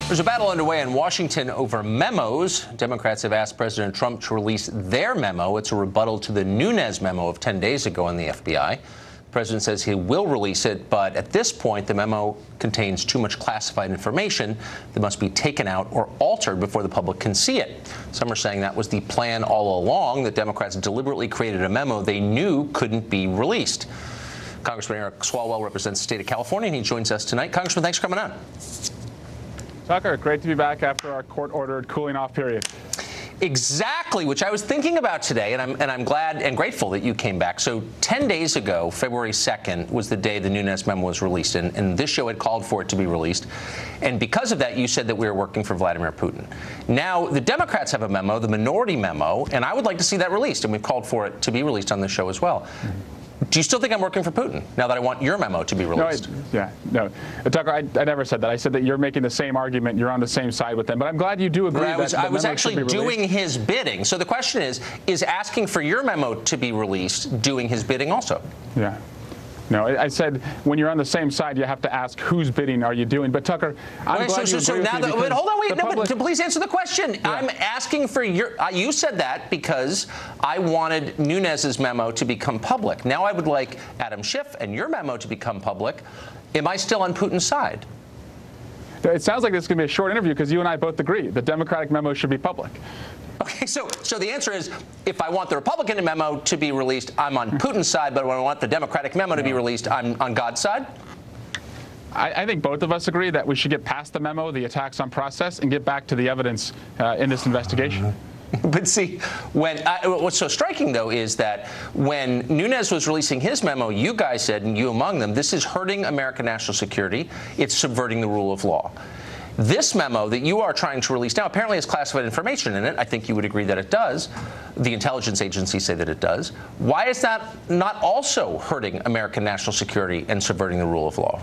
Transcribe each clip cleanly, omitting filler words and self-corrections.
There's a battle underway in Washington over memos. Democrats have asked President Trump to release their memo. It's a rebuttal to the Nunes memo of 10 days ago in the FBI. The president says he will release it, but at this point, the memo contains too much classified information that must be taken out or altered before the public can see it. Some are saying that was the plan all along, that Democrats deliberately created a memo they knew couldn't be released. Congressman Swalwell represents the state of California, and he joins us tonight. Congressman, thanks for coming on. Tucker, great to be back after our court-ordered cooling-off period. Exactly, which I was thinking about today, and I'm glad and grateful that you came back. So 10 days ago, February 2nd, was the day the Nunes memo was released, and this show had called for it to be released. And because of that, you said that we were working for Vladimir Putin. Now, the Democrats have a memo, the minority memo, and I would like to see that released, and we've called for it to be released on the show as well. Do you still think I'm working for Putin now that I want your memo to be released? No. Tucker, I never said that. I said that you're making the same argument. You're on the same side with them. But I'm glad you do agree that I was actually doing his bidding. So the question is asking for your memo to be released doing his bidding also? Yeah. No, I said when you're on the same side, you have to ask whose bidding are you doing. But Tucker, I'm glad you agree with me because hold on, wait, but please answer the question. Yeah. I'm asking for your. You said that because I wanted Nunes's memo to become public. Now I would like Adam Schiff and your memo to become public. Am I still on Putin's side? It sounds like this is going to be a short interview because you and I both agree the Democratic memo should be public. Okay, so the answer is, if I want the Republican memo to be released, I'm on Putin's side, but when I want the Democratic memo to be released, I'm on God's side? I think both of us agree that we should get past the memo, the attacks on process, and get back to the evidence in this investigation. But see, what's so striking, though, is that when Nunes was releasing his memo, you guys said, and you among them, this is hurting American national security. It's subverting the rule of law. This memo that you are trying to release now apparently has classified information in it. I think you would agree that it does. The intelligence agencies say that it does. Why is that not also hurting American national security and subverting the rule of law?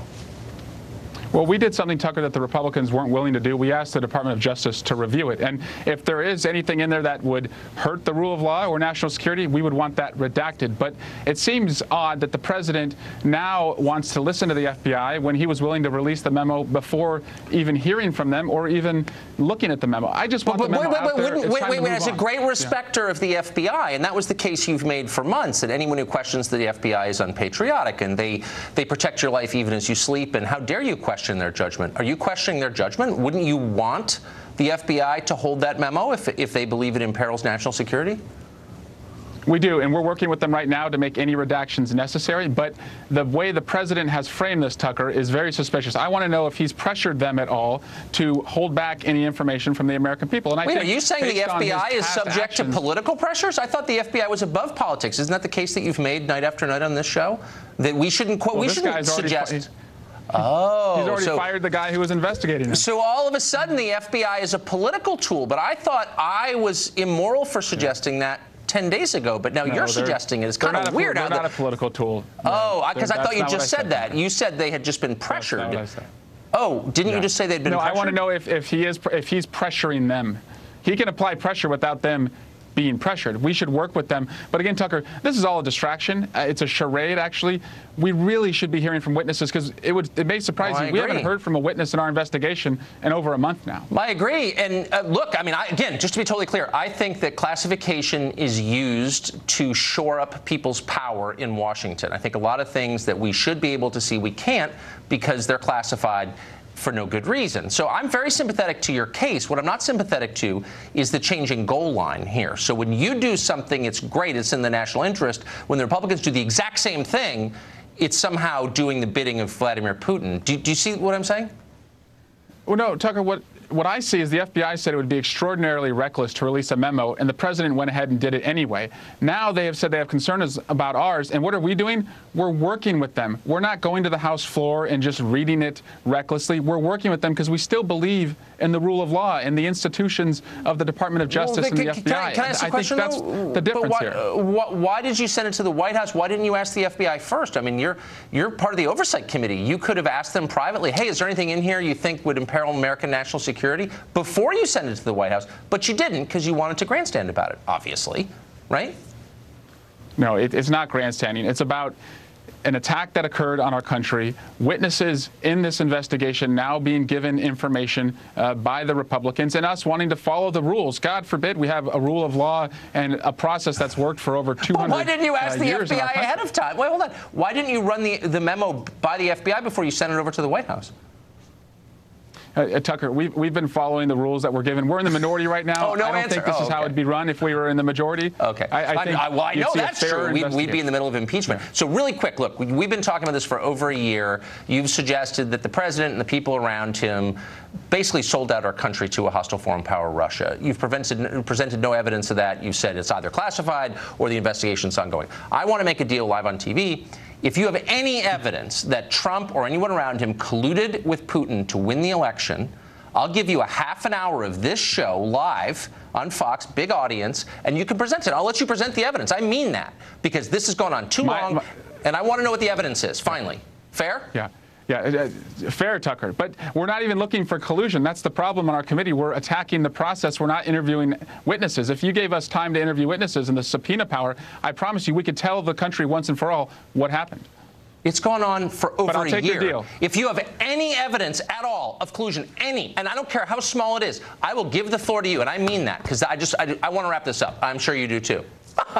Well, we did something, Tucker, that the Republicans weren't willing to do. We asked the Department of Justice to review it. And if there is anything in there that would hurt the rule of law or national security, we would want that redacted. But it seems odd that the president now wants to listen to the FBI when he was willing to release the memo before even hearing from them or even looking at the memo. I just want the memo out there. Wait, as a great respecter of the FBI, and that was the case you've made for months, that anyone who questions the FBI is unpatriotic, and they protect your life even as you sleep, and how dare you question their judgment? Are you questioning their judgment? Wouldn't you want the FBI to hold that memo if they believe it imperils national security? We do, and we're working with them right now to make any redactions necessary. But the way the president has framed this, Tucker, is very suspicious. I want to know if he's pressured them at all to hold back any information from the American people. And Wait, are you saying the FBI is subject to political pressures? I thought the FBI was above politics. Isn't that the case that you've made night after night on this show? That we shouldn't quote. We shouldn't suggest. Oh, he's already fired the guy who was investigating him. So all of a sudden, the FBI is a political tool. But I thought I was immoral for suggesting that 10 days ago. But now you're suggesting it. It's kind of weird. They're not a political tool. Oh, because I thought you just said that. You said they had just been pressured. That's not what I said. Oh, didn't you just say they'd been pressured? No, I want to know if he's pressuring them. He can apply pressure without them being pressured. We should work with them. But again, Tucker, this is all a distraction. It's a charade, actually. We really should be hearing from witnesses because it may surprise you. We haven't heard from a witness in our investigation in over a month now. I agree. And look, I mean, again, just to be totally clear, I think that classification is used to shore up people's power in Washington. I think a lot of things that we should be able to see, we can't because they're classified for no good reason. So I'm very sympathetic to your case. What I'm not sympathetic to is the changing goal line here. So when you do something, it's great, it's in the national interest. When the Republicans do the exact same thing, it's somehow doing the bidding of Vladimir Putin. Do you see what I'm saying? Well, no, Tucker, what I see is the FBI said it would be extraordinarily reckless to release a memo, and the president went ahead and did it anyway. Now they have said they have concerns about ours, and what are we doing? We're working with them. We're not going to the House floor and just reading it recklessly. We're working with them because we still believe in the rule of law and the institutions of the Department of Justice and the FBI. Can I ask a question, think that's the difference here. Why did you send it to the White House? Why didn't you ask the FBI first? I mean, you're part of the Oversight Committee. You could have asked them privately, hey, is there anything in here you think would imperil American national security before you send it to the White House? But you didn't because you wanted to grandstand about it, obviously, right? No, it's not grandstanding. It's about an attack that occurred on our country, witnesses in this investigation now being given information by the Republicans, and us wanting to follow the rules. God forbid we have a rule of law and a process that's worked for over 200 years. Why didn't you ask the FBI ahead of time? Wait, hold on. Why didn't you run the memo by the FBI before you sent it over to the White House? Tucker, we've been following the rules that we're given. We're in the minority right now. Oh, no I don't think this is how it'd be run if we were in the majority. Okay. I know that's true. We'd be in the middle of impeachment. Yeah. So really quick, look, we've been talking about this for over a year. You've suggested that the president and the people around him basically sold out our country to a hostile foreign power, Russia. You've presented no evidence of that. You've said it's either classified or the investigation's ongoing. I want to make a deal live on TV. If you have any evidence that Trump or anyone around him colluded with Putin to win the election, I'll give you a half an hour of this show live on Fox, big audience, and you can present it. I'll let you present the evidence. I mean that, because this has gone on too long, and I want to know what the evidence is, finally. Fair? Yeah. Yeah, fair, Tucker. But we're not even looking for collusion. That's the problem on our committee. We're attacking the process. We're not interviewing witnesses. If you gave us time to interview witnesses and the subpoena power, I promise you we could tell the country once and for all what happened. It's gone on for over a year. But I'll take your deal. If you have any evidence at all of collusion, any, and I don't care how small it is, I will give the floor to you, and I mean that, because I want to wrap this up. I'm sure you do too.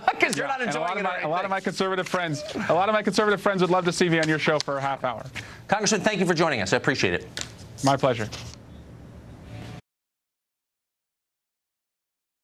Because you're not enjoying it. A lot of my conservative friends would love to see me on your show for a half hour. Congressman, thank you for joining us. I appreciate it. My pleasure.